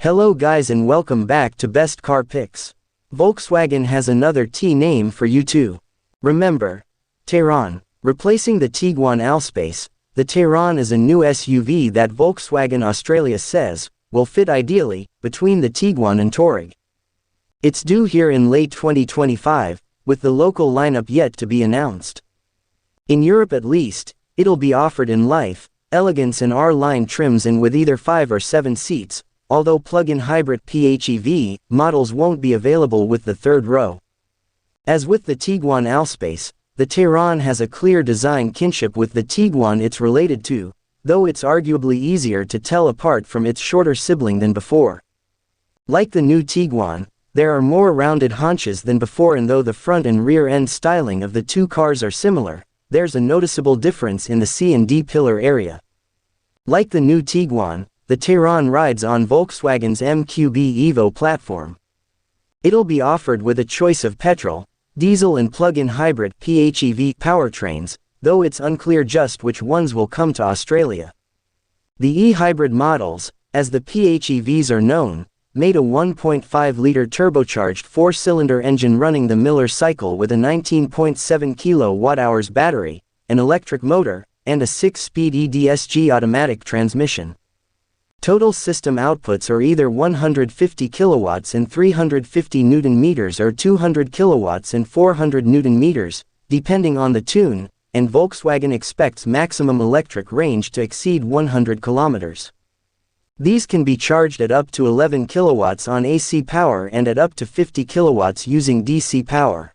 Hello guys and welcome back to Best Car Picks. Volkswagen has another T name for you too. Remember, Tayron. Replacing the Tiguan Allspace, the Tayron is a new SUV that Volkswagen Australia says will fit ideally between the Tiguan and Touareg. It's due here in late 2025, with the local lineup yet to be announced. In Europe at least, it'll be offered in Life, Elegance and R-Line trims and with either 5 or 7 seats, although plug-in hybrid PHEV models won't be available with the third row. As with the Tiguan Allspace, the Tayron has a clear design kinship with the Tiguan it's related to, though it's arguably easier to tell apart from its shorter sibling than before. Like the new Tiguan, there are more rounded haunches than before, and though the front and rear end styling of the two cars are similar, there's a noticeable difference in the C and D pillar area. Like the new Tiguan, the Tayron rides on Volkswagen's MQB Evo platform. It'll be offered with a choice of petrol, diesel and plug-in hybrid PHEV powertrains, though it's unclear just which ones will come to Australia. The e-hybrid models, as the PHEVs are known, made a 1.5-liter turbocharged 4-cylinder engine running the Miller cycle with a 19.7 kWh battery, an electric motor, and a 6-speed EDSG automatic transmission. Total system outputs are either 150 kilowatts and 350 Newton meters or 200 kilowatts and 400 Newton meters, depending on the tune, and Volkswagen expects maximum electric range to exceed 100 kilometers. These can be charged at up to 11 kilowatts on AC power and at up to 50 kilowatts using DC power.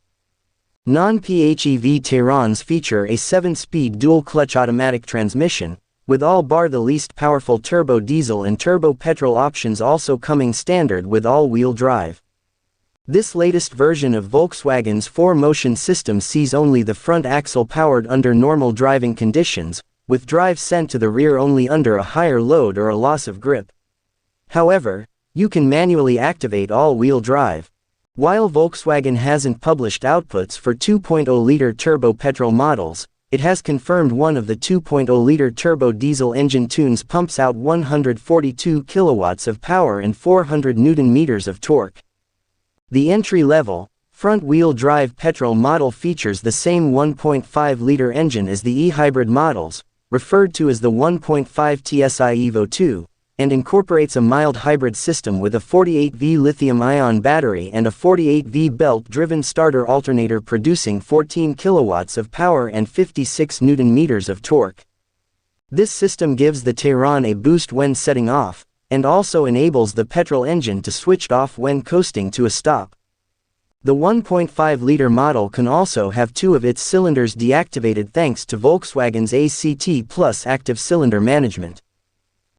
Non-PHEV Tayrons feature a 7-speed dual-clutch automatic transmission, with all bar the least powerful turbo diesel and turbo petrol options also coming standard with all-wheel drive. This latest version of Volkswagen's 4Motion system sees only the front axle powered under normal driving conditions, with drive sent to the rear only under a higher load or a loss of grip. However, you can manually activate all-wheel drive. While Volkswagen hasn't published outputs for 2.0-liter turbo petrol models, it has confirmed one of the 2.0-liter turbo diesel engine tunes pumps out 142 kilowatts of power and 400 Newton meters of torque. The entry-level, front-wheel drive petrol model features the same 1.5-liter engine as the e-hybrid models, referred to as the 1.5 TSI Evo 2, and incorporates a mild hybrid system with a 48V lithium-ion battery and a 48V belt-driven starter alternator producing 14 kilowatts of power and 56 Newton meters of torque. This system gives the Tayron a boost when setting off, and also enables the petrol engine to switch off when coasting to a stop. The 1.5-liter model can also have 2 of its cylinders deactivated thanks to Volkswagen's ACT Plus active cylinder management.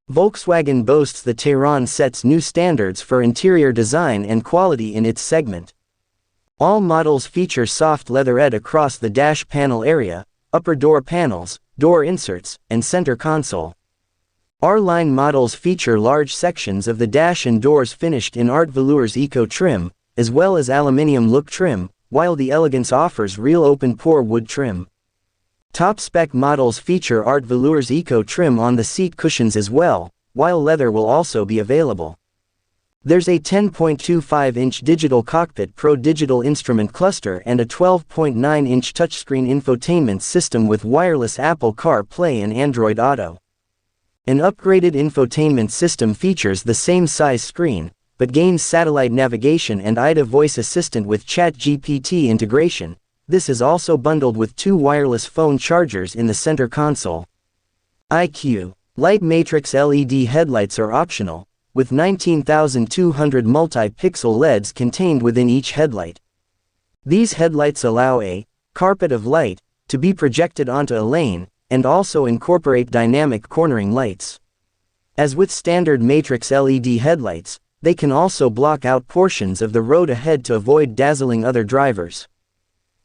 Volkswagen boasts the Tayron sets new standards for interior design and quality in its segment. All models feature soft leatherette across the dash panel area, upper door panels, door inserts, and center console. R-Line models feature large sections of the dash and doors finished in Art Velours Eco trim, as well as aluminium look trim, while the Elegance offers real open-pore wood trim. Top-spec models feature Art Velours Eco trim on the seat cushions as well, while leather will also be available. There's a 10.25-inch Digital Cockpit Pro digital instrument cluster and a 12.9-inch touchscreen infotainment system with wireless Apple CarPlay and Android Auto. An upgraded infotainment system features the same size screen, but gains satellite navigation and IDA voice assistant with ChatGPT integration. This is also bundled with 2 wireless phone chargers in the center console. IQ. Light matrix LED headlights are optional, with 19,200 multi-pixel LEDs contained within each headlight. These headlights allow a carpet of light to be projected onto a lane, and also incorporate dynamic cornering lights. As with standard matrix LED headlights, they can also block out portions of the road ahead to avoid dazzling other drivers.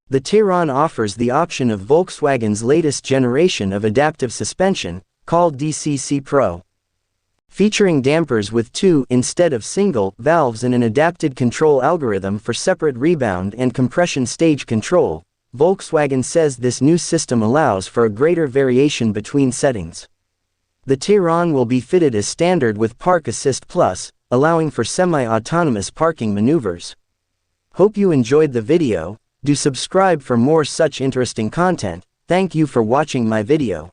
The Tayron offers the option of Volkswagen's latest generation of adaptive suspension, called DCC Pro. Featuring dampers with 2 instead of single valves and an adapted control algorithm for separate rebound and compression stage control, Volkswagen says this new system allows for a greater variation between settings. The Tayron will be fitted as standard with Park Assist Plus, allowing for semi-autonomous parking maneuvers. Hope you enjoyed the video. Do subscribe for more such interesting content. Thank you for watching my video.